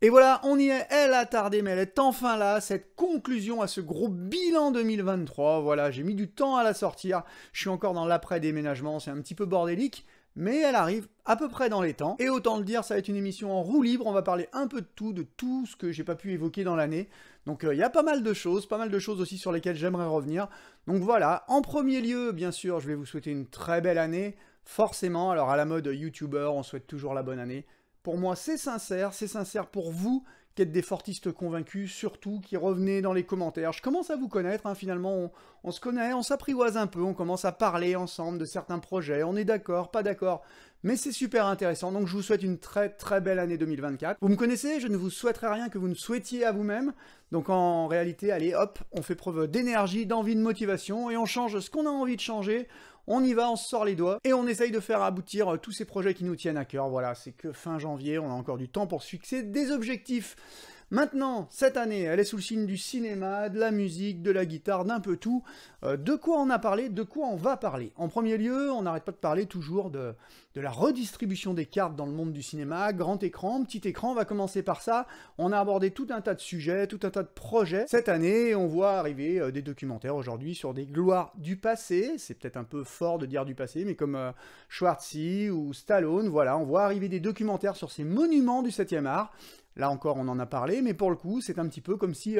Et voilà, on y est, elle a tardé, mais elle est enfin là, cette conclusion à ce gros bilan 2023. Voilà, j'ai mis du temps à la sortir, je suis encore dans l'après-déménagement, c'est un petit peu bordélique, mais elle arrive à peu près dans les temps. Et autant le dire, ça va être une émission en roue libre, on va parler un peu de tout ce que j'ai pas pu évoquer dans l'année. Donc il y a pas mal de choses aussi sur lesquelles j'aimerais revenir. Donc voilà, en premier lieu, bien sûr, je vais vous souhaiter une très belle année, forcément. Alors à la mode YouTuber, on souhaite toujours la bonne année. Pour moi, c'est sincère pour vous qui êtes des fortistes convaincus, surtout qui revenez dans les commentaires. Je commence à vous connaître, hein, finalement, on se connaît, on s'apprivoise un peu, on commence à parler ensemble de certains projets, on est d'accord, pas d'accord, mais c'est super intéressant, donc je vous souhaite une très très belle année 2024. Vous me connaissez, je ne vous souhaiterais rien que vous ne souhaitiez à vous-même, donc en réalité, allez hop, on fait preuve d'énergie, d'envie, de motivation, et on change ce qu'on a envie de changer. On y va, on se sort les doigts, et on essaye de faire aboutir tous ces projets qui nous tiennent à cœur. Voilà, c'est que fin janvier, on a encore du temps pour se fixer des objectifs. Maintenant, cette année, elle est sous le signe du cinéma, de la musique, de la guitare, d'un peu tout. De quoi on a parlé, de quoi on va parler. En premier lieu, on n'arrête pas de parler toujours de la redistribution des cartes dans le monde du cinéma, grand écran, petit écran, on va commencer par ça. On a abordé tout un tas de sujets, tout un tas de projets. Cette année, on voit arriver des documentaires aujourd'hui sur des gloires du passé. C'est peut-être un peu fort de dire du passé, mais comme Schwarzy ou Stallone, voilà, on voit arriver des documentaires sur ces monuments du 7e art. Là encore, on en a parlé, mais pour le coup, c'est un petit peu comme si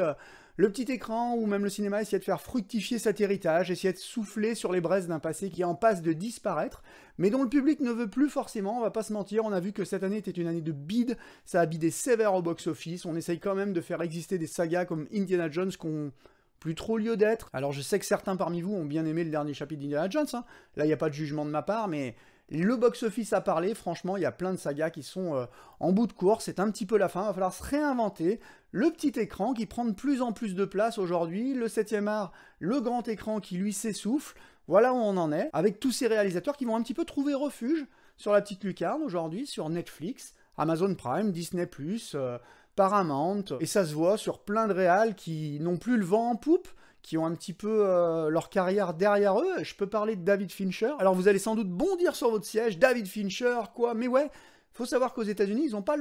le petit écran ou même le cinéma essayait de faire fructifier cet héritage, essayait de souffler sur les braises d'un passé qui est en passe de disparaître, mais dont le public ne veut plus forcément, on va pas se mentir, on a vu que cette année était une année de bide, ça a bidé sévère au box-office, on essaye quand même de faire exister des sagas comme Indiana Jones qu'on plus trop lieu d'être. Alors je sais que certains parmi vous ont bien aimé le dernier chapitre d'Indiana Jones, hein. Là il n'y a pas de jugement de ma part, mais le box-office a parlé, franchement, il y a plein de sagas qui sont en bout de course, c'est un petit peu la fin, il va falloir se réinventer. Le petit écran qui prend de plus en plus de place aujourd'hui, le 7e art, le grand écran qui lui s'essouffle, voilà où on en est, avec tous ces réalisateurs qui vont un petit peu trouver refuge sur la petite lucarne aujourd'hui, sur Netflix, Amazon Prime, Disney+, Paramount, et ça se voit sur plein de réals qui n'ont plus le vent en poupe, qui ont un petit peu leur carrière derrière eux. Je peux parler de David Fincher. Alors vous allez sans doute bondir sur votre siège, David Fincher, quoi, mais ouais, faut savoir qu'aux États-Unis, ils n'ont pas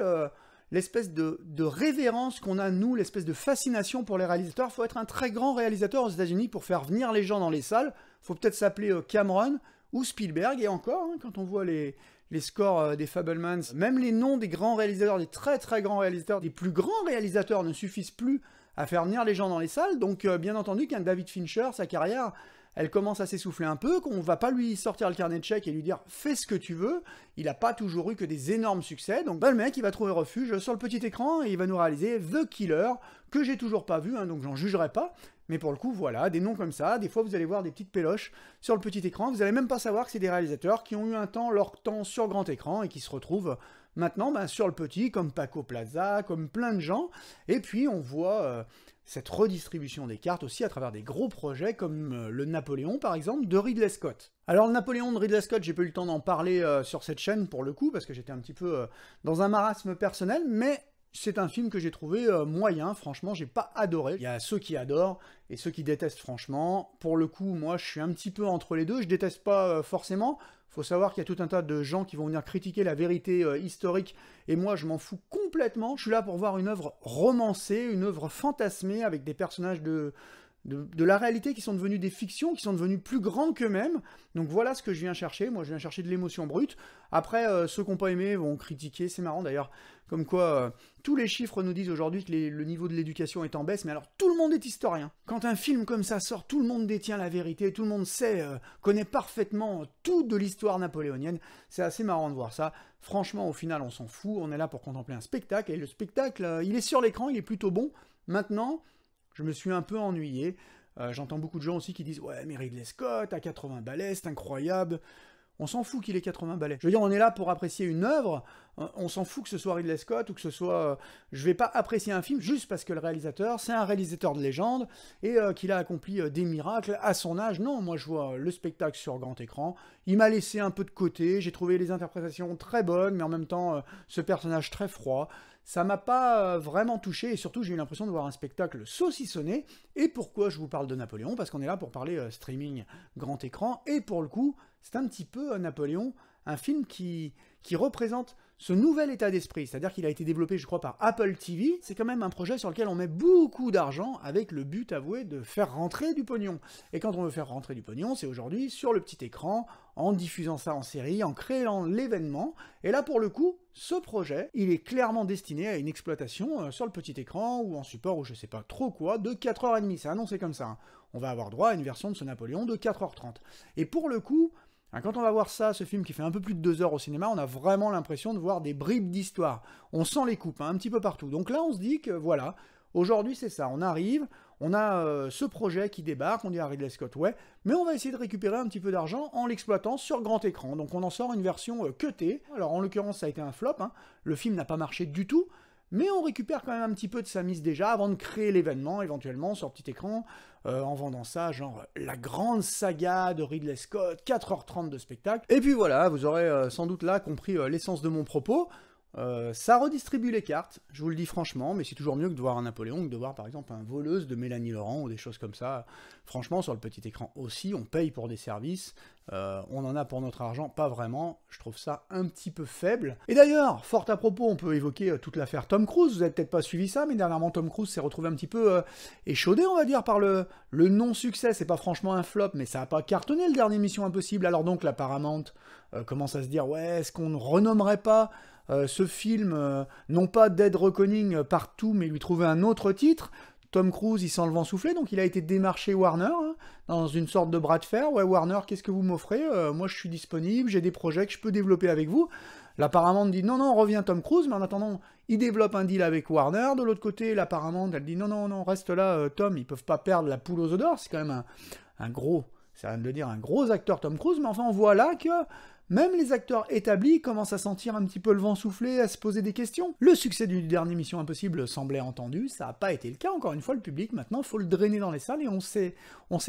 l'espèce de révérence qu'on a, nous, l'espèce de fascination pour les réalisateurs. Il faut être un très grand réalisateur aux États-Unis pour faire venir les gens dans les salles. Il faut peut-être s'appeler Cameron ou Spielberg, et encore, hein, quand on voit les scores des Fabelmans, même les noms des grands réalisateurs, des très très grands réalisateurs, des plus grands réalisateurs ne suffisent plus à faire venir les gens dans les salles, donc bien entendu qu'un David Fincher, sa carrière, elle commence à s'essouffler un peu, qu'on va pas lui sortir le carnet de chèques et lui dire « fais ce que tu veux », il a pas toujours eu que des énormes succès, donc le mec il va trouver refuge sur le petit écran et il va nous réaliser The Killer, que j'ai toujours pas vu, hein, donc j'en jugerai pas, mais pour le coup voilà, des noms comme ça, des fois vous allez voir des petites péloches sur le petit écran, vous allez même pas savoir que c'est des réalisateurs qui ont eu un temps, leur temps sur grand écran et qui se retrouvent maintenant sur le petit, comme Paco Plaza, comme plein de gens, et puis on voit cette redistribution des cartes aussi à travers des gros projets comme le Napoléon par exemple de Ridley Scott. Alors le Napoléon de Ridley Scott, j'ai pas eu le temps d'en parler sur cette chaîne pour le coup, parce que j'étais un petit peu dans un marasme personnel, mais c'est un film que j'ai trouvé moyen, franchement, j'ai pas adoré. Il y a ceux qui adorent et ceux qui détestent, franchement. Pour le coup, moi, je suis un petit peu entre les deux, je déteste pas forcément. Faut savoir qu'il y a tout un tas de gens qui vont venir critiquer la vérité historique, et moi, je m'en fous complètement. Je suis là pour voir une œuvre romancée, une œuvre fantasmée, avec des personnages de la réalité qui sont devenus des fictions, qui sont devenus plus grands qu'eux-mêmes. Donc voilà ce que je viens chercher, moi je viens chercher de l'émotion brute. Après, ceux qui n'ont pas aimé vont critiquer, c'est marrant d'ailleurs, comme quoi tous les chiffres nous disent aujourd'hui que le niveau de l'éducation est en baisse, mais alors tout le monde est historien. Quand un film comme ça sort, tout le monde détient la vérité, tout le monde sait, connaît parfaitement tout de l'histoire napoléonienne, c'est assez marrant de voir ça. Franchement, au final, on s'en fout, on est là pour contempler un spectacle, et le spectacle, il est sur l'écran, il est plutôt bon. Maintenant, je me suis un peu ennuyé. J'entends beaucoup de gens aussi qui disent « Ouais, mais Ridley Scott, à 80 balais, c'est incroyable ». On s'en fout qu'il ait 80 balais. Je veux dire, on est là pour apprécier une œuvre, on s'en fout que ce soit Ridley Scott ou que ce soit... je vais pas apprécier un film juste parce que le réalisateur, c'est un réalisateur de légende, et qu'il a accompli des miracles à son âge. Non, moi je vois le spectacle sur grand écran, il m'a laissé un peu de côté, j'ai trouvé les interprétations très bonnes, mais en même temps, ce personnage très froid. Ça m'a pas vraiment touché, et surtout j'ai eu l'impression de voir un spectacle saucissonné. Et pourquoi je vous parle de Napoléon? Parce qu'on est là pour parler streaming grand écran, et pour le coup, c'est un petit peu Napoléon, un film qui représente ce nouvel état d'esprit, c'est-à-dire qu'il a été développé, je crois, par Apple TV, c'est quand même un projet sur lequel on met beaucoup d'argent avec le but avoué de faire rentrer du pognon. Et quand on veut faire rentrer du pognon, c'est aujourd'hui sur le petit écran, en diffusant ça en série, en créant l'événement. Et là, pour le coup, ce projet, il est clairement destiné à une exploitation sur le petit écran ou en support ou je sais pas trop quoi, de 4h30. C'est annoncé comme ça. Hein. On va avoir droit à une version de ce Napoléon de 4h30. Et pour le coup, quand on va voir ça, ce film qui fait un peu plus de 2 heures au cinéma, on a vraiment l'impression de voir des bribes d'histoire. On sent les coupes, hein, un petit peu partout. Donc là, on se dit que voilà, aujourd'hui c'est ça, on arrive, on a ce projet qui débarque, on dit à Ridley Scott, ouais, mais on va essayer de récupérer un petit peu d'argent en l'exploitant sur grand écran. Donc on en sort une version cutée. Alors en l'occurrence, ça a été un flop, hein. Le film n'a pas marché du tout, mais on récupère quand même un petit peu de sa mise déjà avant de créer l'événement, éventuellement, sur petit écran, en vendant ça, genre la grande saga de Ridley Scott, 4h30 de spectacle. Et puis voilà, vous aurez sans doute là compris l'essence de mon propos. Ça redistribue les cartes, je vous le dis franchement, mais c'est toujours mieux que de voir un Napoléon que de voir par exemple un Voleuse de Mélanie Laurent ou des choses comme ça. Franchement, sur le petit écran aussi, on paye pour des services, on en a pour notre argent, pas vraiment, je trouve ça un petit peu faible. Et d'ailleurs, fort à propos, on peut évoquer toute l'affaire Tom Cruise, vous avez peut-être pas suivi ça, mais dernièrement Tom Cruise s'est retrouvé un petit peu échaudé, on va dire, par le non-succès. C'est pas franchement un flop, mais ça a pas cartonné le dernier Mission Impossible, alors donc la Paramount commence à se dire, ouais, est-ce qu'on ne renommerait pas ce film, non pas Dead Reckoning partout, mais lui trouver un autre titre. Tom Cruise, il sent le vent souffler, donc il a été démarché Warner, hein, dans une sorte de bras de fer. Ouais, Warner, qu'est-ce que vous m'offrez? Moi, je suis disponible, j'ai des projets que je peux développer avec vous. La Paramount dit non, non, reviens Tom Cruise, mais en attendant, il développe un deal avec Warner. De l'autre côté, la Paramount, elle dit non, non, non, reste là, Tom, ils peuvent pas perdre la poule aux œufs d'or. C'est quand même un gros, c'est rien de le dire, un gros acteur Tom Cruise, mais enfin, on voit là que même les acteurs établis commencent à sentir un petit peu le vent souffler, à se poser des questions. Le succès du dernier Mission Impossible semblait entendu, ça n'a pas été le cas. Encore une fois, le public, maintenant, il faut le drainer dans les salles et on sait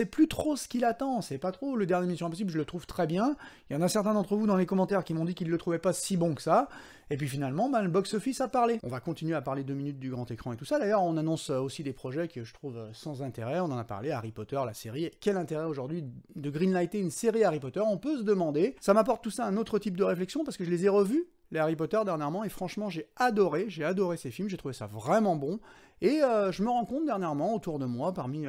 plus trop ce qu'il attend. On sait pas trop. Le dernier Mission Impossible, je le trouve très bien. Il y en a certains d'entre vous dans les commentaires qui m'ont dit qu'ils le trouvaient pas si bon que ça. Et puis finalement, le box-office a parlé. On va continuer à parler 2 minutes du grand écran et tout ça. D'ailleurs, on annonce aussi des projets que je trouve sans intérêt. On en a parlé, Harry Potter, la série. Quel intérêt aujourd'hui de greenlighter une série Harry Potter? On peut se demander. Ça m'apporte tout ça un autre type de réflexion parce que je les ai revus, les Harry Potter, dernièrement, et franchement, j'ai adoré ces films. J'ai trouvé ça vraiment bon. Et je me rends compte dernièrement, autour de moi, parmi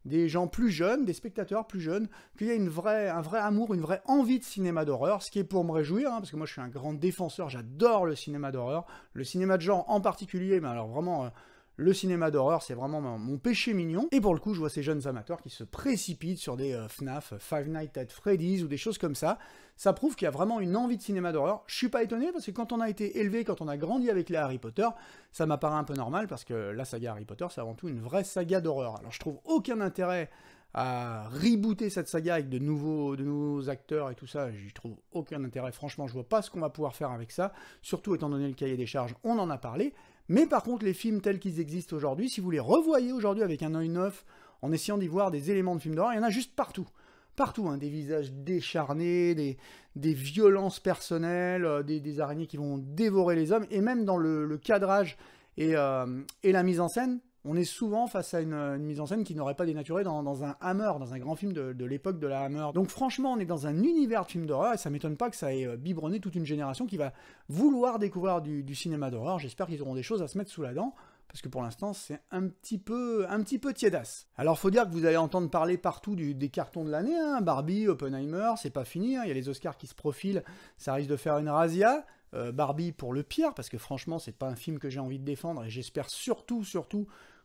des gens plus jeunes, des spectateurs plus jeunes, qu'il y a un vrai amour, une vraie envie de cinéma d'horreur, ce qui est pour me réjouir, hein, parce que moi je suis un grand défenseur, j'adore le cinéma d'horreur, le cinéma de genre en particulier, mais alors vraiment... le cinéma d'horreur, c'est vraiment mon péché mignon. Et pour le coup, je vois ces jeunes amateurs qui se précipitent sur des FNAF, Five Nights at Freddy's ou des choses comme ça. Ça prouve qu'il y a vraiment une envie de cinéma d'horreur. Je suis pas étonné parce que quand on a été élevé, quand on a grandi avec les Harry Potter, ça m'apparaît un peu normal parce que la saga Harry Potter, c'est avant tout une vraie saga d'horreur. Alors je trouve aucun intérêt à rebooter cette saga avec de nouveaux acteurs et tout ça, j'y trouve aucun intérêt. Franchement, je vois pas ce qu'on va pouvoir faire avec ça, surtout étant donné le cahier des charges, on en a parlé. Mais par contre, les films tels qu'ils existent aujourd'hui, si vous les revoyez aujourd'hui avec un œil neuf, en essayant d'y voir des éléments de films d'horreur, il y en a juste partout. Partout, hein, des visages décharnés, des violences personnelles, des araignées qui vont dévorer les hommes, et même dans le cadrage et la mise en scène, on est souvent face à une mise en scène qui n'aurait pas dénaturé dans un Hammer, dans un grand film de l'époque de la Hammer. Donc franchement, on est dans un univers de films d'horreur, et ça m'étonne pas que ça ait biberonné toute une génération qui va vouloir découvrir du cinéma d'horreur. J'espère qu'ils auront des choses à se mettre sous la dent, parce que pour l'instant, c'est un petit peu tiédasse. Alors faut dire que vous allez entendre parler partout des cartons de l'année, hein. Barbie, Oppenheimer, c'est pas fini, hein. Il y a les Oscars qui se profilent, ça risque de faire une razzia. Barbie pour le pire, parce que franchement, c'est pas un film que j'ai envie de défendre, et j'espère surtout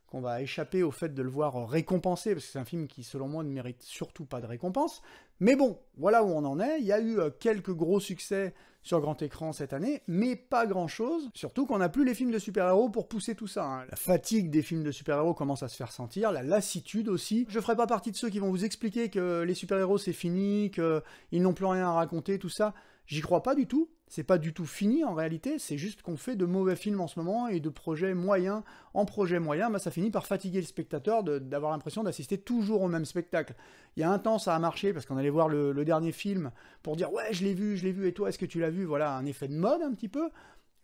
qu'on va échapper au fait de le voir récompensé, parce que c'est un film qui, selon moi, ne mérite surtout pas de récompense. Mais bon, voilà où on en est. Il y a eu quelques gros succès sur grand écran cette année, mais pas grand-chose. Surtout qu'on n'a plus les films de super-héros pour pousser tout ça, hein. La fatigue des films de super-héros commence à se faire sentir, la lassitude aussi. Je ferai pas partie de ceux qui vont vous expliquer que les super-héros c'est fini, qu'ils n'ont plus rien à raconter, tout ça. J'y crois pas du tout. C'est pas du tout fini en réalité, c'est juste qu'on fait de mauvais films en ce moment, et de projets moyens en projets moyens, ça finit par fatiguer le spectateur d'avoir l'impression d'assister toujours au même spectacle. Il y a un temps ça a marché parce qu'on allait voir le dernier film pour dire ouais je l'ai vu, et toi est-ce que tu l'as vu? Voilà, un effet de mode un petit peu.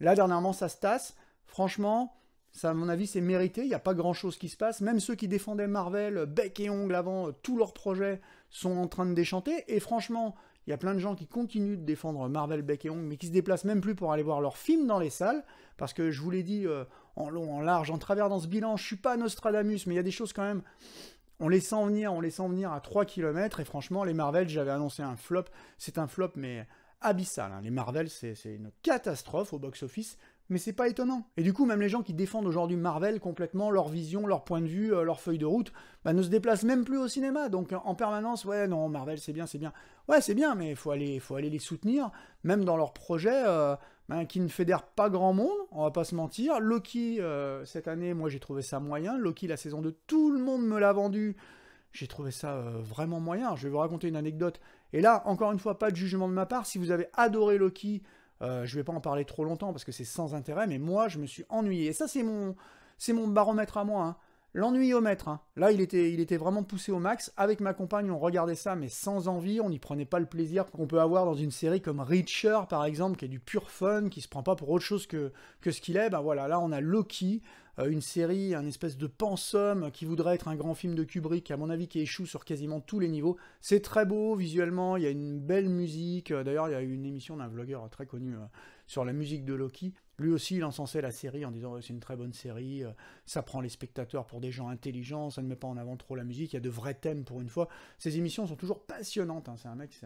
Là dernièrement ça se tasse, franchement, ça à mon avis c'est mérité, il n'y a pas grand chose qui se passe, même ceux qui défendaient Marvel bec et ongle avant tous leurs projets sont en train de déchanter, et franchement, il Il y a plein de gens qui continuent de défendre Marvel bec et ongle, mais qui se déplacent même plus pour aller voir leurs films dans les salles, parce que je vous l'ai dit en long, en large, en travers dans ce bilan, je suis pas Nostradamus, mais il y a des choses quand même... On les sent venir à 3 km, et franchement, les Marvel, j'avais annoncé un flop, c'est un flop, mais abyssal. Hein. Les Marvel, c'est une catastrophe au box-office, mais c'est pas étonnant. Et du coup, même les gens qui défendent aujourd'hui Marvel complètement, leur vision, leur point de vue, leur feuille de route, bah, ne se déplacent même plus au cinéma. Donc en permanence, ouais, non, Marvel, c'est bien, c'est bien. Ouais, c'est bien, mais il faut aller les soutenir, même dans leurs projets qui ne fédèrent pas grand monde, on va pas se mentir. Loki, cette année, moi j'ai trouvé ça moyen. Loki, la saison 2, tout le monde me l'a vendu. J'ai trouvé ça vraiment moyen. Je vais vous raconter une anecdote. Et là, encore une fois, pas de jugement de ma part. Si vous avez adoré Loki, je vais pas en parler trop longtemps parce que c'est sans intérêt, mais moi, je me suis ennuyé. Et ça, c'est mon baromètre à moi. Hein. L'ennuyomètre. Hein. Là, il était vraiment poussé au max. Avec ma compagne, on regardait ça, mais sans envie. On n'y prenait pas le plaisir qu'on peut avoir dans une série comme Reacher, par exemple, qui est du pur fun, qui se prend pas pour autre chose que ce qu'il est. Ben voilà, là, on a Loki, une série, un espèce de pensum qui voudrait être un grand film de Kubrick, à mon avis, qui échoue sur quasiment tous les niveaux. C'est très beau, visuellement, il y a une belle musique. D'ailleurs, il y a eu une émission d'un vlogueur très connu sur la musique de Loki. Lui aussi, il encensait la série en disant c'est une très bonne série, ça prend les spectateurs pour des gens intelligents, ça ne met pas en avant trop la musique, il y a de vrais thèmes pour une fois. Ces émissions sont toujours passionnantes, hein. C'est un mec,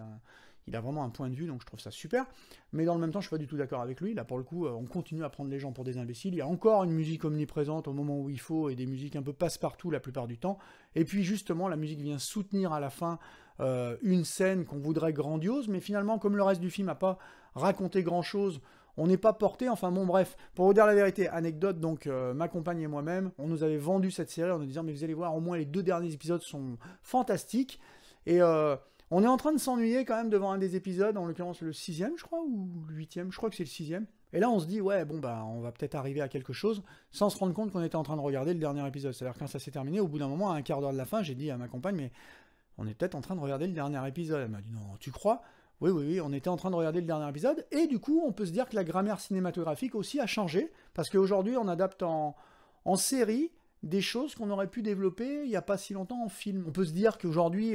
il a vraiment un point de vue, donc je trouve ça super. Mais dans le même temps, je suis pas du tout d'accord avec lui. Là, pour le coup, on continue à prendre les gens pour des imbéciles. Il y a encore une musique omniprésente au moment où il faut, et des musiques un peu passe-partout la plupart du temps. Et puis justement, la musique vient soutenir à la fin une scène qu'on voudrait grandiose, mais finalement, comme le reste du film n'a pas raconté grand-chose, on n'est pas porté, enfin bon bref, pour vous dire la vérité, anecdote, donc ma compagne et moi-même, on nous avait vendu cette série en nous disant mais vous allez voir, au moins les 2 derniers épisodes sont fantastiques, et on est en train de s'ennuyer quand même devant un des épisodes, en l'occurrence le 6e je crois, ou le 8e, je crois que c'est le 6e, et là on se dit ouais bon bah on va peut-être arriver à quelque chose, sans se rendre compte qu'on était en train de regarder le dernier épisode, c'est-à-dire quand ça s'est terminé, au bout d'un moment, à un quart d'heure de la fin, j'ai dit à ma compagne mais on est peut-être en train de regarder le dernier épisode, elle m'a dit non, tu crois ? Oui, on était en train de regarder le dernier épisode, et du coup, on peut se dire que la grammaire cinématographique aussi a changé, parce qu'aujourd'hui, on adapte en série des choses qu'on aurait pu développer il n'y a pas si longtemps en film. On peut se dire qu'aujourd'hui,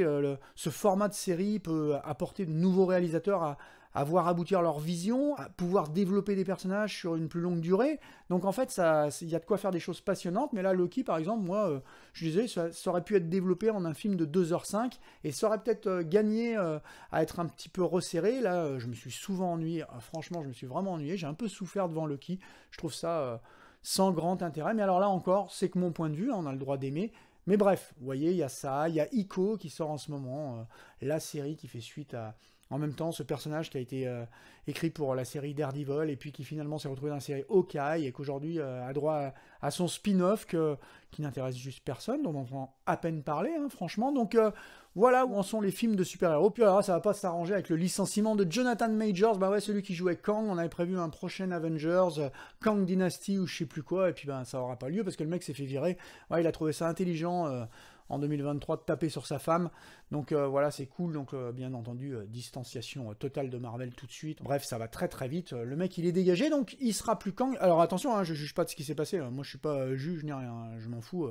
ce format de série peut apporter de nouveaux réalisateurs à voir aboutir leur vision, à pouvoir développer des personnages sur une plus longue durée. Donc en fait, il y a de quoi faire des choses passionnantes, mais là, Loki, par exemple, moi, je disais, ça aurait pu être développé en un film de 2h05, et ça aurait peut-être gagné à être un petit peu resserré. Là, je me suis souvent ennuyé, franchement, je me suis vraiment ennuyé, j'ai un peu souffert devant Loki, je trouve ça sans grand intérêt, mais alors là encore, c'est que mon point de vue, hein, on a le droit d'aimer. Mais bref, vous voyez, il y a ça, il y a Ico qui sort en ce moment, la série qui fait suite à... En même temps, ce personnage qui a été écrit pour la série Daredevil, et puis qui finalement s'est retrouvé dans la série Hawkeye, et qu'aujourd'hui a droit à son spin-off qui n'intéresse juste personne, dont on entend à peine parler, hein, franchement. Donc voilà où en sont les films de super-héros. Puis alors ça va pas s'arranger avec le licenciement de Jonathan Majors, bah ouais, celui qui jouait Kang. On avait prévu un prochain Avengers, Kang Dynasty ou je sais plus quoi, et puis ben ça aura pas lieu parce que le mec s'est fait virer. Ouais, il a trouvé ça intelligent en 2023 de taper sur sa femme. Donc voilà, c'est cool. Donc bien entendu, distanciation totale de Marvel tout de suite. Bref, ça va très très vite. Le mec, il est dégagé, donc il sera plus Kang. Alors attention, hein, je juge pas de ce qui s'est passé. Moi, je suis pas juge ni rien. Je m'en fous.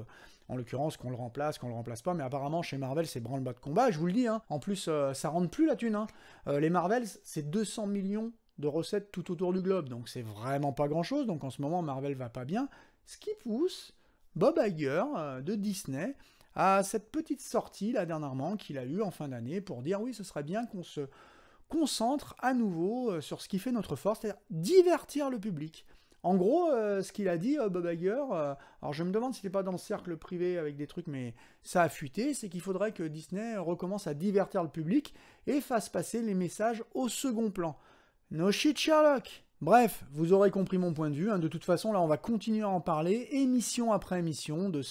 En l'occurrence, qu'on le remplace pas. Mais apparemment, chez Marvel, c'est branle-bas de combat. Je vous le dis. Hein. En plus, ça rentre plus la thune. Hein. Les Marvels, c'est 200 millions de recettes tout autour du globe. Donc c'est vraiment pas grand-chose. Donc en ce moment, Marvel va pas bien. Ce qui pousse Bob Iger de Disney à cette petite sortie, là, dernièrement, qu'il a eue en fin d'année, pour dire, oui, ce serait bien qu'on se concentre à nouveau sur ce qui fait notre force, c'est-à-dire divertir le public. En gros, ce qu'il a dit, Bob Iger, alors je me demande si c'était pas dans le cercle privé avec des trucs, mais ça a fuité, c'est qu'il faudrait que Disney recommence à divertir le public et fasse passer les messages au second plan. No shit, Sherlock! Bref, vous aurez compris mon point de vue, hein. De toute façon, là, on va continuer à en parler, émission après émission, de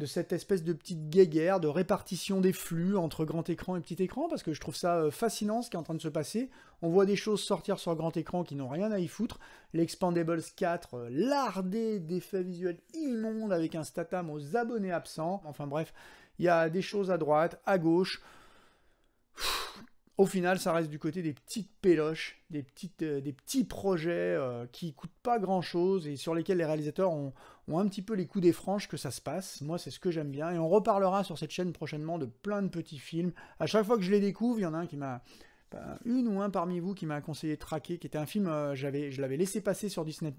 cette espèce de petite guéguerre, de répartition des flux entre grand écran et petit écran, parce que je trouve ça fascinant ce qui est en train de se passer. On voit des choses sortir sur grand écran qui n'ont rien à y foutre. L'Expandables 4, lardé d'effets visuels immondes avec un Statham aux abonnés absents. Enfin bref, il y a des choses à droite, à gauche. Au final, ça reste du côté des petites péloches, des petits projets qui coûtent pas grand-chose et sur lesquels les réalisateurs ont un petit peu les coups des franches que ça se passe. Moi, c'est ce que j'aime bien. Et on reparlera sur cette chaîne prochainement de plein de petits films. À chaque fois que je les découvre, il y en a un qui m'a une ou un parmi vous qui m'a conseillé Traqué, qui était un film, je l'avais laissé passer sur Disney+,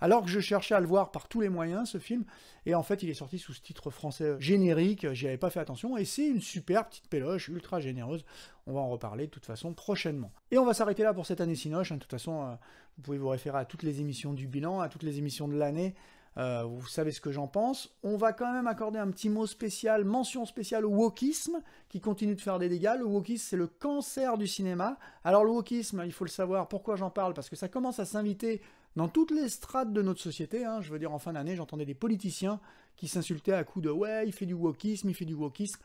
alors que je cherchais à le voir par tous les moyens, ce film, et en fait il est sorti sous ce titre français générique, j'y avais pas fait attention, et c'est une super petite péloche, ultra généreuse, on va en reparler de toute façon prochainement. Et on va s'arrêter là pour cette année Cinoche, hein. De toute façon, vous pouvez vous référer à toutes les émissions du bilan, à toutes les émissions de l'année, vous savez ce que j'en pense. On va quand même accorder un petit mot spécial, mention spéciale au wokisme, qui continue de faire des dégâts. Le wokisme, c'est le cancer du cinéma. Alors le wokisme, il faut le savoir, pourquoi j'en parle? Parce que ça commence à s'inviter dans toutes les strates de notre société. Hein. Je veux dire, en fin d'année, j'entendais des politiciens qui s'insultaient à coups de « ouais, il fait du wokisme, il fait du wokisme ».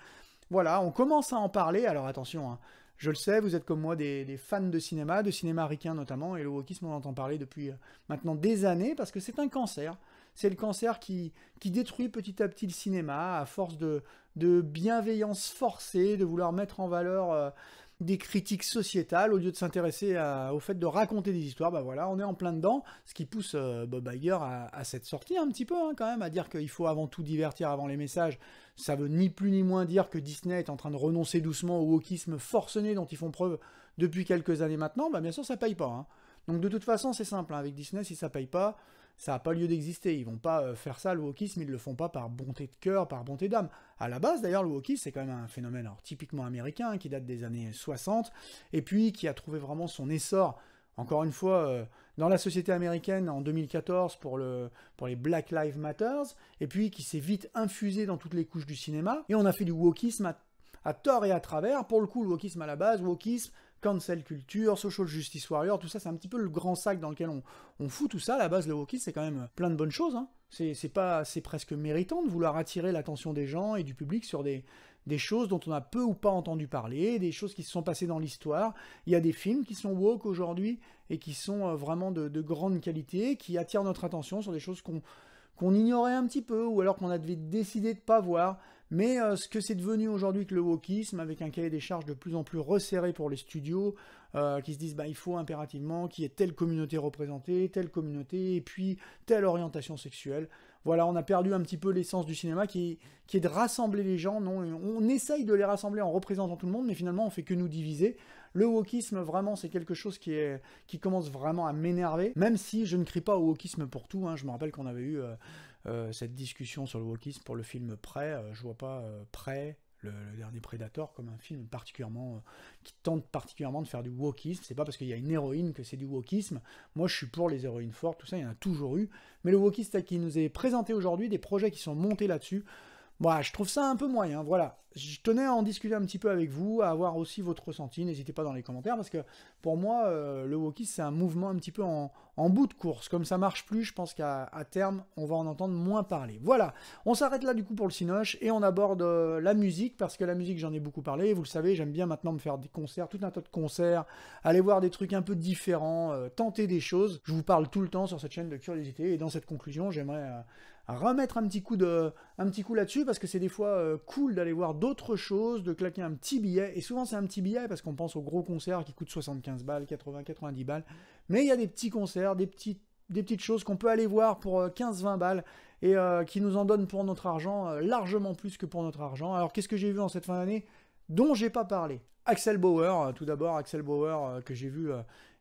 Voilà, on commence à en parler. Alors attention, hein, je le sais, vous êtes comme moi des fans de cinéma ricain notamment, et le wokisme, on entend parler depuis maintenant des années, parce que c'est un cancer. C'est le cancer qui détruit petit à petit le cinéma, à force de bienveillance forcée, de vouloir mettre en valeur des critiques sociétales, au lieu de s'intéresser au fait de raconter des histoires. Bah voilà, on est en plein dedans, ce qui pousse Bob Iger à cette sortie un petit peu, hein, quand même, à dire qu'il faut avant tout divertir avant les messages. Ça veut ni plus ni moins dire que Disney est en train de renoncer doucement au wokisme forcené dont ils font preuve depuis quelques années maintenant. Bah bien sûr, ça paye pas. Hein. Donc de toute façon, c'est simple, hein, avec Disney, si ça paye pas, ça n'a pas lieu d'exister. Ils vont pas faire ça, le wokisme, ils le font pas par bonté de cœur, par bonté d'âme. À la base, d'ailleurs, le wokisme, c'est quand même un phénomène alors, typiquement américain, qui date des années 60, et puis qui a trouvé vraiment son essor, encore une fois, dans la société américaine en 2014 pour les Black Lives Matter, et puis qui s'est vite infusé dans toutes les couches du cinéma, et on a fait du wokisme à tort et à travers. Pour le coup, le wokisme à la base, wokisme, cancel culture, social justice warrior, tout ça, c'est un petit peu le grand sac dans lequel on fout tout ça. À la base, le wokisme, c'est quand même plein de bonnes choses. Hein. C'est presque méritant de vouloir attirer l'attention des gens et du public sur des choses dont on a peu ou pas entendu parler, des choses qui se sont passées dans l'histoire. Il y a des films qui sont woke aujourd'hui et qui sont vraiment de grande qualité, qui attirent notre attention sur des choses qu'on ignorait un petit peu, ou alors qu'on avait décidé de pas voir. Mais ce que c'est devenu aujourd'hui que le wokisme, avec un cahier des charges de plus en plus resserré pour les studios, qui se disent bah, il faut impérativement qu'il y ait telle communauté représentée, telle communauté, et puis telle orientation sexuelle. Voilà, on a perdu un petit peu l'essence du cinéma qui est de rassembler les gens. Non, on essaye de les rassembler en représentant tout le monde, mais finalement on fait que nous diviser. Le wokisme, vraiment, c'est quelque chose qui commence vraiment à m'énerver, même si je ne crie pas au wokisme pour tout. Hein. Je me rappelle qu'on avait eu cette discussion sur le wokisme pour le film Prey. Je vois pas Prey, le dernier Predator, comme un film particulièrement qui tente particulièrement de faire du wokisme. C'est pas parce qu'il y a une héroïne que c'est du wokisme. Moi, je suis pour les héroïnes fortes, tout ça, il y en a toujours eu. Mais le wokisme qui nous est présenté aujourd'hui, des projets qui sont montés là-dessus, bah, je trouve ça un peu moyen, voilà. Je tenais à en discuter un petit peu avec vous, à avoir aussi votre ressenti, n'hésitez pas dans les commentaires, parce que pour moi, le wokisme, c'est un mouvement un petit peu en bout de course. Comme ça marche plus, je pense qu'à terme, on va en entendre moins parler. Voilà, on s'arrête là du coup pour le Cinoche, et on aborde la musique, parce que la musique, j'en ai beaucoup parlé, vous le savez, j'aime bien maintenant me faire des concerts, tout un tas de concerts, aller voir des trucs un peu différents, tenter des choses. Je vous parle tout le temps sur cette chaîne de curiosité, et dans cette conclusion, j'aimerais remettre un petit coup là-dessus, parce que c'est des fois cool d'aller voir d'autres choses, de claquer un petit billet, et souvent c'est un petit billet parce qu'on pense aux gros concerts qui coûtent 75 balles, 80, 90 balles, mais il y a des petits concerts, des petites choses qu'on peut aller voir pour 15-20 balles, et qui nous en donnent pour notre argent, largement plus que pour notre argent. Alors qu'est-ce que j'ai vu en cette fin d'année dont j'ai pas parlé? Axel Bauer, tout d'abord, Axel Bauer, que j'ai vu,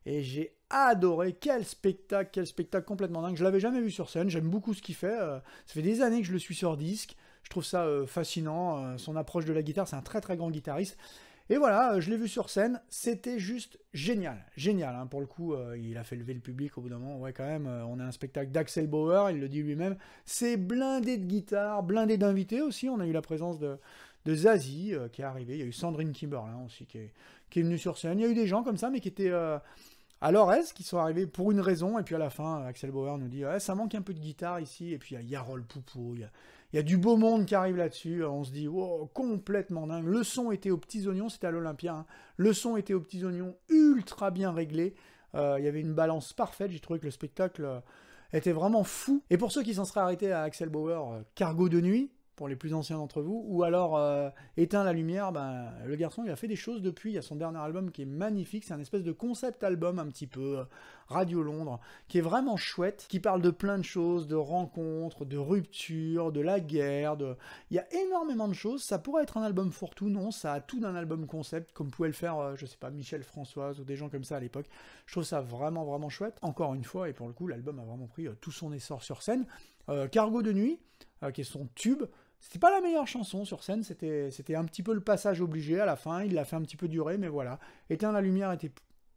et j'ai adoré. Quel spectacle complètement dingue. Je l'avais jamais vu sur scène, j'aime beaucoup ce qu'il fait. Ça fait des années que je le suis sur disque. Je trouve ça fascinant. Son approche de la guitare, c'est un très très grand guitariste. Et voilà, je l'ai vu sur scène, c'était juste génial. Génial, hein, pour le coup, il a fait lever le public au bout d'un moment. Ouais, quand même, on a un spectacle d'Axel Bauer, il le dit lui-même. C'est blindé de guitare, blindé d'invités aussi. On a eu la présence de Zazie qui est arrivé. Il y a eu Sandrine Kiberlin aussi qui est venue sur scène. Il y a eu des gens comme ça, mais qui étaient à l'Orez, qui sont arrivés pour une raison. Et puis à la fin, Axel Bauer nous dit ça manque un peu de guitare ici. Et puis il y a Yarol Poupou, il y a du beau monde qui arrive là-dessus. On se dit wow, complètement dingue. Le son était aux petits oignons, c'était à l'Olympia. Hein. Le son était aux petits oignons, ultra bien réglé. Il y avait une balance parfaite. J'ai trouvé que le spectacle était vraiment fou. Et pour ceux qui s'en seraient arrêtés à Axel Bauer, Cargo de nuit, pour les plus anciens d'entre vous, ou alors Éteins la lumière, ben, le garçon il a fait des choses depuis, il y a son dernier album qui est magnifique, c'est un espèce de concept album un petit peu, Radio Londres, qui est vraiment chouette, qui parle de plein de choses, de rencontres, de ruptures, de la guerre, il y a énormément de choses, ça pourrait être un album fourre-tout, non, ça a tout d'un album concept, comme pouvait le faire, je sais pas, Michel Françoise ou des gens comme ça à l'époque. Je trouve ça vraiment vraiment chouette, encore une fois, et pour le coup l'album a vraiment pris tout son essor sur scène. Cargo de nuit, qui est son tube, c'était pas la meilleure chanson sur scène, c'était un petit peu le passage obligé à la fin, il l'a fait un petit peu durer, mais voilà. Éteins la lumière était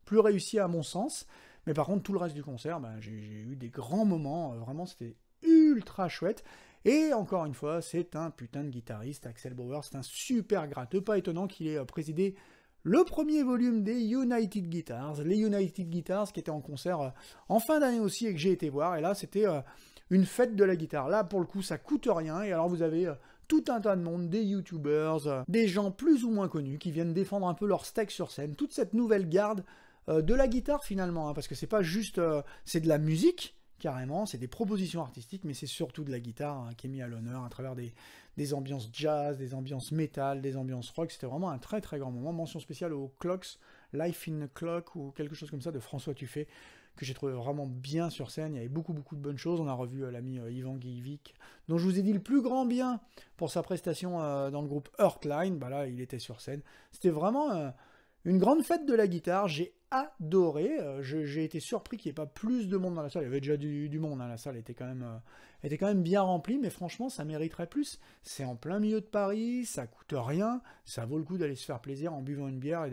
plus réussi à mon sens, mais par contre tout le reste du concert, ben, j'ai eu des grands moments, vraiment c'était ultra chouette. Et encore une fois, c'est un putain de guitariste, Axel Bauer, c'est un super gratteux, pas étonnant qu'il ait présidé le premier volume des United Guitars, les United Guitars qui étaient en concert en fin d'année aussi et que j'ai été voir, et là c'était une fête de la guitare. Là pour le coup ça coûte rien, et alors vous avez tout un tas de monde, des youtubers, des gens plus ou moins connus qui viennent défendre un peu leur steak sur scène, toute cette nouvelle garde de la guitare finalement, hein, parce que c'est pas juste, c'est de la musique, carrément, c'est des propositions artistiques, mais c'est surtout de la guitare hein, qui est mise à l'honneur à travers des ambiances jazz, des ambiances métal, des ambiances rock. C'était vraiment un très très grand moment. Mention spéciale aux Clocks, Life in a Clock ou quelque chose comme ça de François Tuffet, que j'ai trouvé vraiment bien sur scène. Il y avait beaucoup beaucoup de bonnes choses. On a revu l'ami Ivan Guivic, dont je vous ai dit le plus grand bien pour sa prestation dans le groupe Heartline. Bah là, il était sur scène. C'était vraiment une grande fête de la guitare. J'ai adoré. J'ai été surpris qu'il n'y ait pas plus de monde dans la salle. Il y avait déjà du monde. Hein. La salle était quand même bien remplie, mais franchement, ça mériterait plus. C'est en plein milieu de Paris, ça coûte rien, ça vaut le coup d'aller se faire plaisir en buvant une bière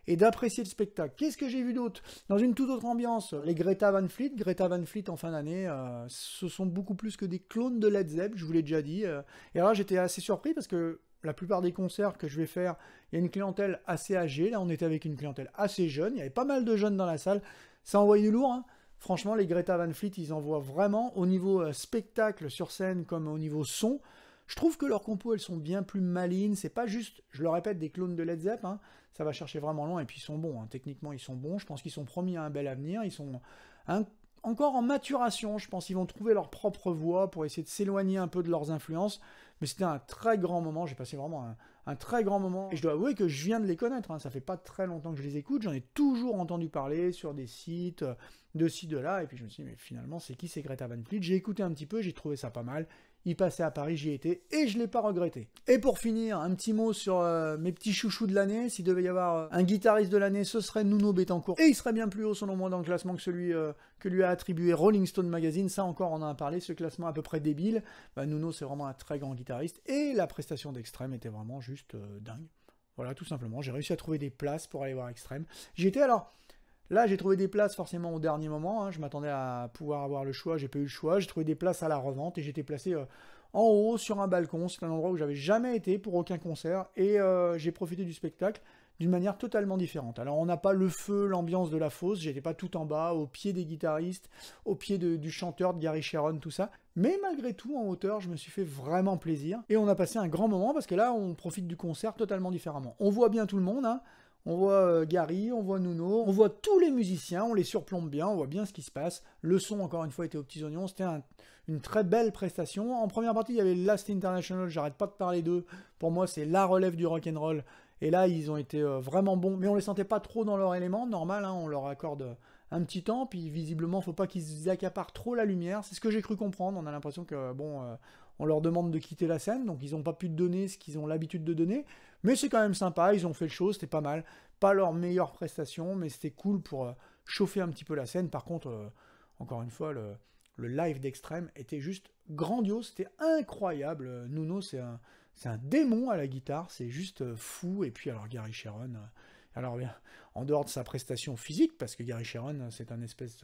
et d'apprécier le spectacle. Qu'est-ce que j'ai vu d'autre? Dans une toute autre ambiance, les Greta Van Fleet. Greta Van Fleet en fin d'année, ce sont beaucoup plus que des clones de Led Zepp, je vous l'ai déjà dit. Et alors j'étais assez surpris parce que la plupart des concerts que je vais faire, il y a une clientèle assez âgée. Là, on était avec une clientèle assez jeune. Il y avait pas mal de jeunes dans la salle. Ça envoyait du lourd. Hein. Franchement, les Greta Van Fleet, ils envoient vraiment au niveau spectacle sur scène comme au niveau son. Je trouve que leurs compos, elles sont bien plus malines. C'est pas juste, je le répète, des clones de Led Zepp. Hein. Ça va chercher vraiment loin. Et puis, ils sont bons. Hein. Techniquement, ils sont bons. Je pense qu'ils sont promis à un bel avenir. Ils sont encore en maturation. Je pense qu'ils vont trouver leur propre voie pour essayer de s'éloigner un peu de leurs influences. Mais c'était un très grand moment, j'ai passé vraiment un très grand moment. Et je dois avouer que je viens de les connaître, hein. Ça fait pas très longtemps que je les écoute, j'en ai toujours entendu parler sur des sites, de ci, de là, et puis je me suis dit, mais finalement, c'est qui ces Greta Van Fleet? J'ai écouté un petit peu, j'ai trouvé ça pas mal. Il passait à Paris, j'y étais, et je l'ai pas regretté. Et pour finir, un petit mot sur mes petits chouchous de l'année. S'il devait y avoir un guitariste de l'année, ce serait Nuno Bettencourt. Et il serait bien plus haut, selon moi, dans le classement que celui que lui a attribué Rolling Stone Magazine. Ça encore, on en a parlé, ce classement à peu près débile. Bah, Nuno, c'est vraiment un très grand guitariste. Et la prestation d'Extrême était vraiment juste dingue. Voilà, tout simplement. J'ai réussi à trouver des places pour aller voir Extrême. J'y étais alors... Là, j'ai trouvé des places forcément au dernier moment. Hein. Je m'attendais à pouvoir avoir le choix. J'ai pas eu le choix. J'ai trouvé des places à la revente et j'étais placé en haut sur un balcon. C'est un endroit où j'avais jamais été pour aucun concert et j'ai profité du spectacle d'une manière totalement différente. Alors, on n'a pas le feu, l'ambiance de la fosse. J'étais pas tout en bas, au pied des guitaristes, au pied du chanteur, de Gary Sharon, tout ça. Mais malgré tout, en hauteur, je me suis fait vraiment plaisir. Et on a passé un grand moment parce que là, on profite du concert totalement différemment. On voit bien tout le monde, hein. On voit Gary, on voit Nuno, on voit tous les musiciens, on les surplombe bien, on voit bien ce qui se passe. Le son, encore une fois, était aux petits oignons. C'était une très belle prestation. En première partie, il y avait Last International, j'arrête pas de parler d'eux. Pour moi, c'est la relève du rock'n'roll. Et là, ils ont été vraiment bons. Mais on les sentait pas trop dans leur élément. Normal, hein, on leur accorde un petit temps. Puis visiblement, faut pas qu'ils accaparent trop la lumière. C'est ce que j'ai cru comprendre. On a l'impression que, bon... on leur demande de quitter la scène, donc ils n'ont pas pu donner ce qu'ils ont l'habitude de donner. Mais c'est quand même sympa, ils ont fait le show, c'était pas mal. Pas leur meilleure prestation, mais c'était cool pour chauffer un petit peu la scène. Par contre, encore une fois, le live d'Extrême était juste grandiose, c'était incroyable. Nuno, c'est un démon à la guitare, c'est juste fou. Et puis alors Gary Sharon... Alors bien, en dehors de sa prestation physique, parce que Gary Sharon, c'est un espèce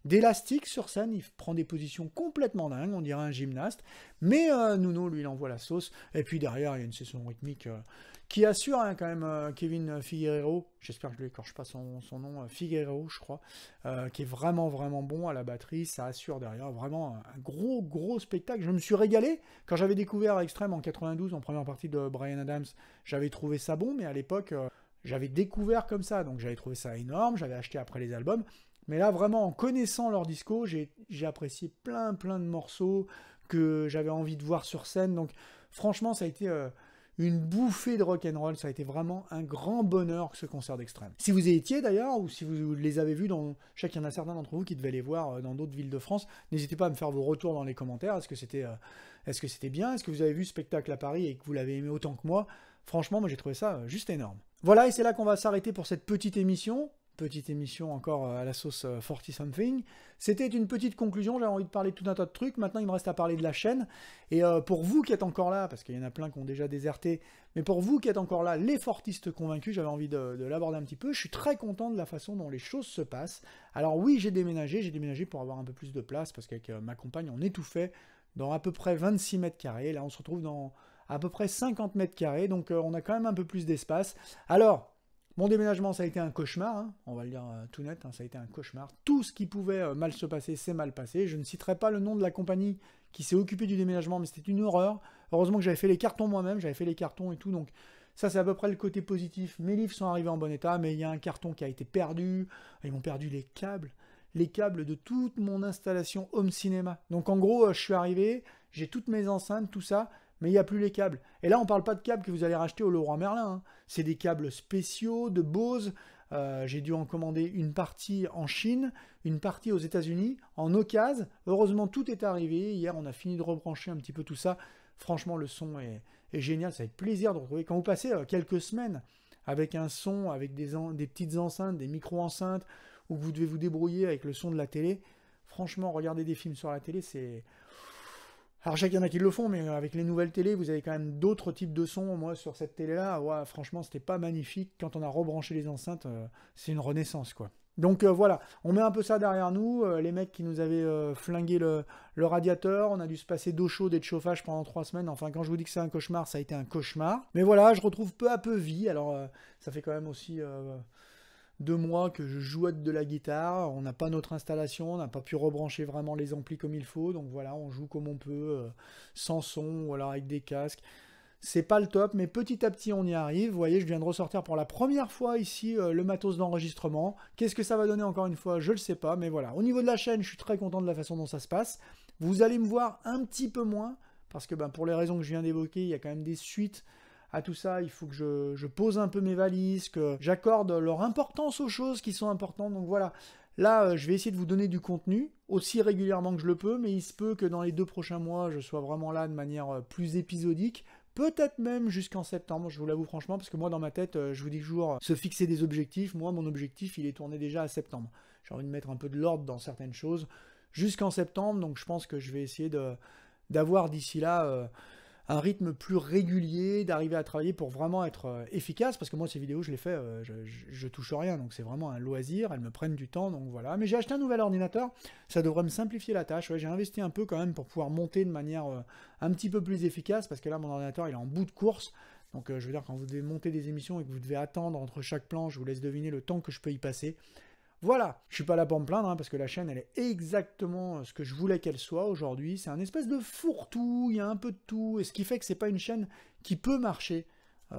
d'élastique sur scène, il prend des positions complètement dingues, on dirait un gymnaste, mais Nuno, lui, il envoie la sauce, et puis derrière, il y a une session rythmique qui assure hein, quand même Kevin Figueiredo, j'espère que je ne l'écorche pas son nom, Figueiredo, je crois, qui est vraiment, vraiment bon à la batterie, ça assure derrière, vraiment un gros spectacle. Je me suis régalé, quand j'avais découvert Extrême en 92, en première partie de Bryan Adams, j'avais trouvé ça bon, mais à l'époque... j'avais découvert comme ça, donc j'avais trouvé ça énorme, j'avais acheté après les albums, mais là vraiment en connaissant leur disco, j'ai apprécié plein de morceaux que j'avais envie de voir sur scène, donc Franchement, ça a été une bouffée de rock'n'roll, ça a été vraiment un grand bonheur ce concert d'Extrême. Si vous y étiez d'ailleurs, ou si vous les avez vus, je sais qu'il y en a certains d'entre vous qui devaient les voir dans d'autres villes de France, n'hésitez pas à me faire vos retours dans les commentaires. Est-ce que c'était bien? Est-ce que vous avez vu ce spectacle à Paris et que vous l'avez aimé autant que moi? Franchement, moi j'ai trouvé ça juste énorme. Voilà, et c'est là qu'on va s'arrêter pour cette petite émission. Petite émission encore à la sauce 40-something. C'était une petite conclusion, j'avais envie de parler de tout un tas de trucs, maintenant il me reste à parler de la chaîne, et pour vous qui êtes encore là, parce qu'il y en a plein qui ont déjà déserté, mais pour vous qui êtes encore là, les fortistes convaincus, j'avais envie de l'aborder un petit peu, je suis très content de la façon dont les choses se passent. Alors oui, j'ai déménagé pour avoir un peu plus de place, parce qu'avec ma compagne, on étouffait dans à peu près 26 mètres carrés, là on se retrouve dans à peu près 50 mètres carrés, donc on a quand même un peu plus d'espace. Alors, mon déménagement, ça a été un cauchemar, hein, on va le dire tout net, hein, ça a été un cauchemar. Tout ce qui pouvait mal se passer, c'est mal passé. Je ne citerai pas le nom de la compagnie qui s'est occupée du déménagement, mais c'était une horreur. Heureusement que j'avais fait les cartons moi-même, j'avais fait les cartons et tout, donc ça c'est à peu près le côté positif. Mes livres sont arrivés en bon état, mais il y a un carton qui a été perdu, ils m'ont perdu les câbles de toute mon installation home cinéma. Donc en gros, je suis arrivé, j'ai toutes mes enceintes, tout ça, mais il n'y a plus les câbles. Et là, on ne parle pas de câbles que vous allez racheter au Leroy Merlin. Hein. C'est des câbles spéciaux de Bose. J'ai dû en commander une partie en Chine, une partie aux États-Unis, en occasion. Heureusement, tout est arrivé. Hier, on a fini de rebrancher un petit peu tout ça. Franchement, le son est génial. Ça fait plaisir de retrouver. Quand vous passez quelques semaines avec un son, avec des petites enceintes, des micro-enceintes, où vous devez vous débrouiller avec le son de la télé, franchement, regarder des films sur la télé, c'est... Alors je sais qu'il y en a qui le font, mais avec les nouvelles télés, vous avez quand même d'autres types de sons. Moi, sur cette télé-là, ouais, franchement, c'était pas magnifique. Quand on a rebranché les enceintes, c'est une renaissance, quoi. Donc voilà, on met un peu ça derrière nous. Les mecs qui nous avaient flingué le radiateur, on a dû se passer d'eau chaude et de chauffage pendant 3 semaines. Enfin, quand je vous dis que c'est un cauchemar, ça a été un cauchemar. Mais voilà, je retrouve peu à peu vie. Alors, ça fait quand même aussi... 2 mois que je jouette de la guitare, on n'a pas notre installation, on n'a pas pu rebrancher vraiment les amplis comme il faut, donc voilà, on joue comme on peut, sans son, ou alors avec des casques. C'est pas le top, mais petit à petit on y arrive. Vous voyez, je viens de ressortir pour la première fois ici le matos d'enregistrement. Qu'est-ce que ça va donner encore une fois? Je le sais pas, mais voilà. Au niveau de la chaîne, je suis très content de la façon dont ça se passe. Vous allez me voir un petit peu moins, parce que pour les raisons que je viens d'évoquer, il y a quand même des suites à tout ça, il faut que je pose un peu mes valises, que j'accorde leur importance aux choses qui sont importantes. Donc voilà, là, je vais essayer de vous donner du contenu aussi régulièrement que je le peux, mais il se peut que dans les 2 prochains mois, je sois vraiment là de manière plus épisodique. Peut-être même jusqu'en septembre, je vous l'avoue franchement, parce que moi, dans ma tête, je vous dis toujours se fixer des objectifs. Moi, mon objectif, il est tourné déjà à septembre. J'ai envie de mettre un peu de l'ordre dans certaines choses jusqu'en septembre, donc je pense que je vais essayer d'avoir d'ici là... un rythme plus régulier, d'arriver à travailler pour vraiment être efficace, parce que moi ces vidéos je les fais, je touche rien, donc c'est vraiment un loisir, elles me prennent du temps, donc voilà. Mais j'ai acheté un nouvel ordinateur, ça devrait me simplifier la tâche, ouais, j'ai investi un peu quand même pour pouvoir monter de manière un petit peu plus efficace, parce que là mon ordinateur il est en bout de course, donc je veux dire quand vous devez monter des émissions et que vous devez attendre entre chaque plan, je vous laisse deviner le temps que je peux y passer. Voilà, je suis pas là pour me plaindre, hein, parce que la chaîne, elle est exactement ce que je voulais qu'elle soit aujourd'hui. C'est un espèce de fourre-tout, il y a un peu de tout, et ce qui fait que c'est pas une chaîne qui peut marcher.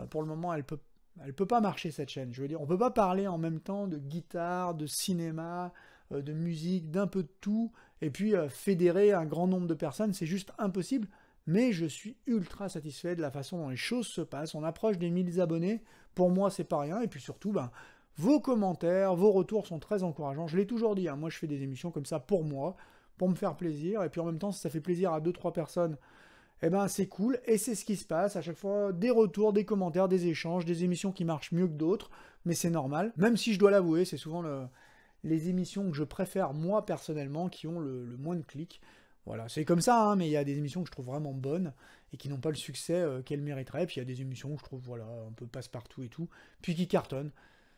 Pour le moment, elle peut pas marcher, cette chaîne. Je veux dire, on peut pas parler en même temps de guitare, de cinéma, de musique, d'un peu de tout, et puis fédérer un grand nombre de personnes, c'est juste impossible. Mais je suis ultra satisfait de la façon dont les choses se passent. On approche des 1000 abonnés, pour moi, c'est pas rien, et puis surtout, vos commentaires, vos retours sont très encourageants. Je l'ai toujours dit, hein, moi je fais des émissions comme ça pour moi, pour me faire plaisir, et puis en même temps, si ça fait plaisir à 2-3 personnes, eh ben c'est cool, et c'est ce qui se passe, à chaque fois, des retours, des commentaires, des échanges, des émissions qui marchent mieux que d'autres, mais c'est normal, même si je dois l'avouer, c'est souvent les émissions que je préfère moi personnellement, qui ont le moins de clics. Voilà, c'est comme ça, hein, mais il y a des émissions que je trouve vraiment bonnes, et qui n'ont pas le succès qu'elles mériteraient, puis il y a des émissions que je trouve, voilà, un peu passe-partout et tout, puis qui cartonnent.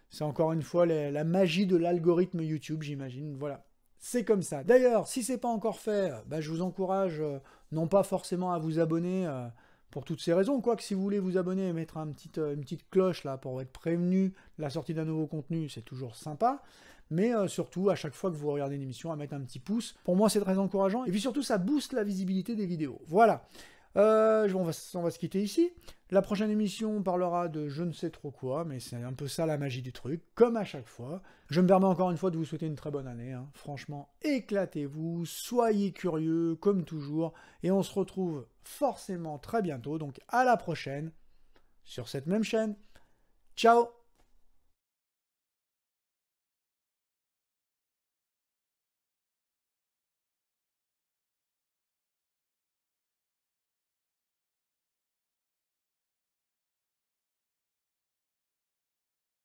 C'est encore une fois la magie de l'algorithme YouTube, j'imagine. Voilà, c'est comme ça. D'ailleurs, si c'est pas encore fait, je vous encourage non pas forcément à vous abonner pour toutes ces raisons, quoique si vous voulez vous abonner et mettre une petite cloche là pour être prévenu de la sortie d'un nouveau contenu, c'est toujours sympa. Mais surtout, à chaque fois que vous regardez une émission, à mettre un petit pouce. Pour moi, c'est très encourageant. Et puis surtout, ça booste la visibilité des vidéos. Voilà. On va se quitter ici. La prochaine émission, on parlera de je ne sais trop quoi, mais c'est un peu ça la magie du truc, comme à chaque fois. Je me permets encore une fois de vous souhaiter une très bonne année. Hein. Franchement, éclatez-vous, soyez curieux, comme toujours, et on se retrouve forcément très bientôt, donc à la prochaine, sur cette même chaîne. Ciao!